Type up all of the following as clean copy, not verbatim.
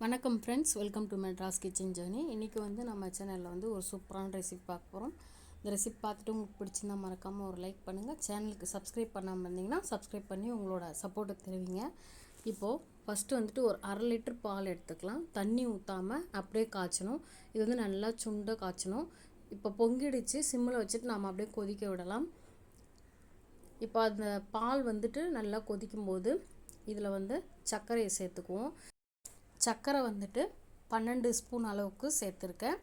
வணக்கம் friends, welcome to Madras kitchen journey. இன்றைக்கி வந்து நம்ம சேனலில் வந்து ஒரு சூப்பரான ரெசிபி பார்க்க போகிறோம். இந்த ரெசிபி பார்த்துட்டு உங்களுக்கு பிடிச்சிருந்தா மறக்காமல் ஒரு லைக் பண்ணுங்கள். சேனலுக்கு சப்ஸ்கிரைப் பண்ணாமல் இருந்தீங்கன்னா சப்ஸ்கிரைப் பண்ணி உங்களோட சப்போர்ட்டை தெரிவிங்க. இப்போது ஃபஸ்ட்டு வந்துட்டு ஒரு 1/2 லிட்டர் பால் எடுத்துக்கலாம். தண்ணி ஊற்றாமல் அப்படியே காய்ச்சணும். இது வந்து நல்லா சுண்ட காய்ச்சணும். இப்போ பொங்கிடுச்சு, சிம்மில் வச்சுட்டு நம்ம அப்படியே கொதிக்க விடலாம். இப்போ அந்த பால் வந்துட்டு நல்லா கொதிக்கும்போது இதில் வந்து சர்க்கரையை சேர்த்துக்குவோம். சர்க்கரை வந்துட்டு 12 ஸ்பூன் அளவுக்கு சேர்த்துருக்கேன்.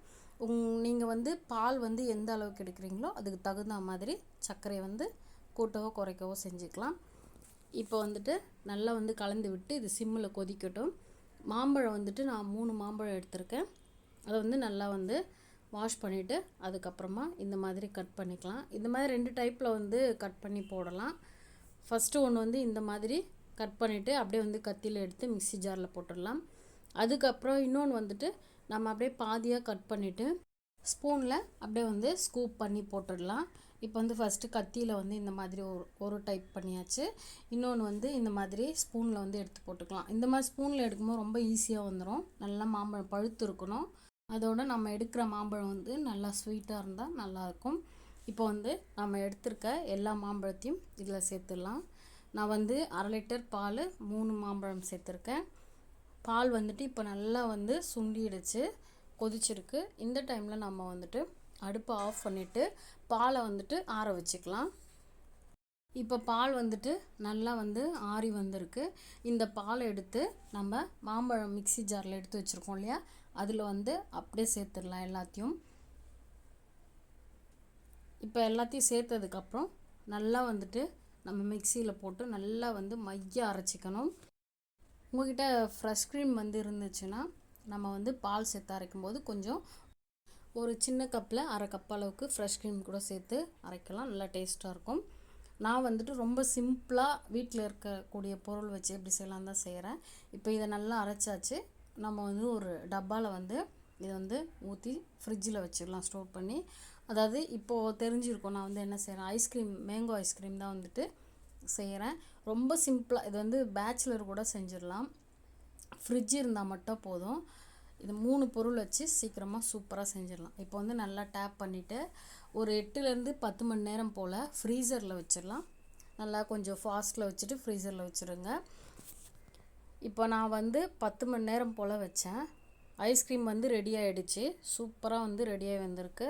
நீங்கள் வந்து பால் வந்து எந்த அளவுக்கு எடுக்கிறீங்களோ அதுக்கு தகுந்த மாதிரி சர்க்கரையை வந்து கூட்டவோ குறைக்கவோ செஞ்சுக்கலாம். இப்போ வந்துட்டு நல்லா வந்து கலந்து விட்டு இது சிம்மில் கொதிக்கட்டும். மாம்பழம் வந்துட்டு நான் 3 மாம்பழம் எடுத்திருக்கேன். அதை வந்து நல்லா வந்து வாஷ் பண்ணிவிட்டு அதுக்கப்புறமா இந்த மாதிரி கட் பண்ணிக்கலாம். இந்த மாதிரி 2 டைப்பில் வந்து கட் பண்ணி போடலாம். ஃபஸ்ட்டு ஒன்று வந்து இந்த மாதிரி கட் பண்ணிவிட்டு அப்படியே வந்து கத்தியில் எடுத்து மிக்ஸி ஜாரில் போட்டுடலாம். அதுக்கப்புறம் இன்னொன்று வந்துட்டு நம்ம அப்படியே பாதியாக கட் பண்ணிவிட்டு ஸ்பூனில் அப்படியே வந்து ஸ்கூப் பண்ணி போட்டுடலாம். இப்போ வந்து ஃபஸ்ட்டு கத்தியில் வந்து இந்த மாதிரி ஒரு டைப் பண்ணியாச்சு. இன்னொன்று வந்து இந்த மாதிரி ஸ்பூனில் வந்து எடுத்து போட்டுக்கலாம். இந்த மாதிரி ஸ்பூனில் எடுக்கும்போது ரொம்ப ஈஸியாக வந்துடும். நல்லா மாம்பழம் பழுத்து இருக்கணும். அதோடு நம்ம எடுக்கிற மாம்பழம் வந்து நல்லா ஸ்வீட்டாக இருந்தால் நல்லாயிருக்கும். இப்போ வந்து நம்ம எடுத்திருக்க எல்லா மாம்பழத்தையும் இதில் சேர்த்துடலாம். நான் வந்து 1/2 லிட்டர் பால் 3 மாம்பழம் சேர்த்துருக்கேன். பால் வந்துட்டு இப்போ நல்லா வந்து சுண்டிடுச்சு, கொதிச்சிருக்கு. இந்த டைமில் நம்ம வந்துட்டு அடுப்பை ஆஃப் பண்ணிவிட்டு பாலை வந்துட்டு ஆற வச்சுக்கலாம். இப்போ பால் வந்துட்டு நல்லா வந்து ஆறி வந்திருக்கு. இந்த பாலை எடுத்து நம்ம மாம்பழம் மிக்ஸி ஜாரில் எடுத்து வச்சுருக்கோம் இல்லையா, அதில் வந்து அப்படியே சேர்த்துடலாம் எல்லாத்தையும். இப்போ எல்லாத்தையும் சேர்த்ததுக்கப்புறம் நல்லா வந்துட்டு நம்ம மிக்சியில் போட்டு நல்லா வந்து மைய அரைச்சிக்கணும். உங்கள்கிட்ட ஃப்ரெஷ் க்ரீம் வந்து இருந்துச்சுன்னா நம்ம வந்து பால் சேர்த்து அரைக்கும் போது கொஞ்சம் ஒரு சின்ன கப்பில் 1/2 கப் அளவுக்கு ஃப்ரெஷ் க்ரீம் கூட சேர்த்து அரைக்கலாம். நல்லா டேஸ்ட்டாக இருக்கும். நான் வந்துட்டு ரொம்ப சிம்பிளாக வீட்டில் இருக்கக்கூடிய பொருள் வச்சு எப்படி செய்யலாம் தான் செய்கிறேன். இப்போ இதை நல்லா அரைச்சாச்சு. நம்ம வந்து ஒரு டப்பாவில் வந்து இதை வந்து ஊற்றி ஃப்ரிட்ஜில் வச்சிடலாம் ஸ்டோர் பண்ணி. அதாவது இப்போது தெரிஞ்சிருக்கும் நான் வந்து என்ன செய்கிறேன், ஐஸ்கிரீம் மேங்கோ ஐஸ்கிரீம் தான் வந்துட்டு செய்கிறேன். ரொம்ப சிம்பிளாக இது வந்து பேச்சுலர் கூட செஞ்சிடலாம். ஃப்ரிட்ஜ் இருந்தால் மட்டும் போதும். இது 3 பொருள் வச்சு சீக்கிரமாக சூப்பராக செஞ்சிடலாம். இப்போ வந்து நல்லா டேப் பண்ணிவிட்டு ஒரு 8லேருந்து 10 மணி நேரம் போல் ஃப்ரீசரில் வச்சிடலாம். நல்லா கொஞ்சம் ஃபாஸ்ட்டில் வச்சுட்டு ஃப்ரீசரில் வச்சுருங்க. இப்போ நான் வந்து 10 மணி நேரம் போல் வச்சேன். ஐஸ்கிரீம் வந்து ரெடி ஆகிடுச்சு. சூப்பராக வந்து ரெடியாகி வந்திருக்கு.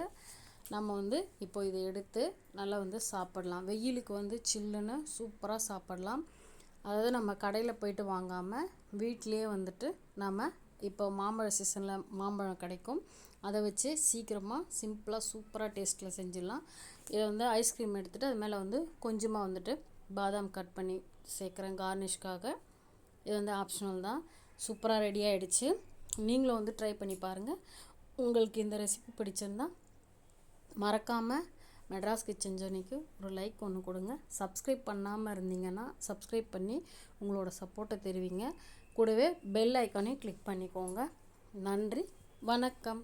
நம்ம வந்து இப்போ இதை எடுத்து நல்லா வந்து சாப்பிடலாம். வெயிலுக்கு வந்து சில்லுன்னு சூப்பராக சாப்பிடலாம். அதாவது நம்ம கடையில் போயிட்டு வாங்காமல் வீட்டிலே வந்துட்டு நம்ம இப்போ மாம்பழ சீசனில் மாம்பழம் கிடைக்கும். அதை வச்சு சீக்கிரமாக சிம்பிளாக சூப்பராக டேஸ்ட்டில் செஞ்சிடலாம். இதை வந்து ஐஸ்கிரீம் எடுத்துகிட்டு அது மேலே வந்து கொஞ்சமாக வந்துட்டு பாதாம் கட் பண்ணி சேர்க்குறேன் கார்னிஷ்காக. இது வந்து ஆப்ஷனல் தான். சூப்பராக ரெடி ஆகிடுச்சு. நீங்களும் வந்து ட்ரை பண்ணி பாருங்கள். உங்களுக்கு இந்த ரெசிபி பிடிச்சிருந்தா மறக்காமல் மெட்ராஸ் கிச்சன் ஜர்னிக்கு ஒரு லைக் ஒன்று கொடுங்க. சப்ஸ்கிரைப் பண்ணாமல் இருந்தீங்கன்னா சப்ஸ்கிரைப் பண்ணி உங்களோட சப்போர்ட்டை தெரிவிங்க. கூடவே பெல் ஐக்கானையும் கிளிக் பண்ணிக்கோங்க. நன்றி, வணக்கம்.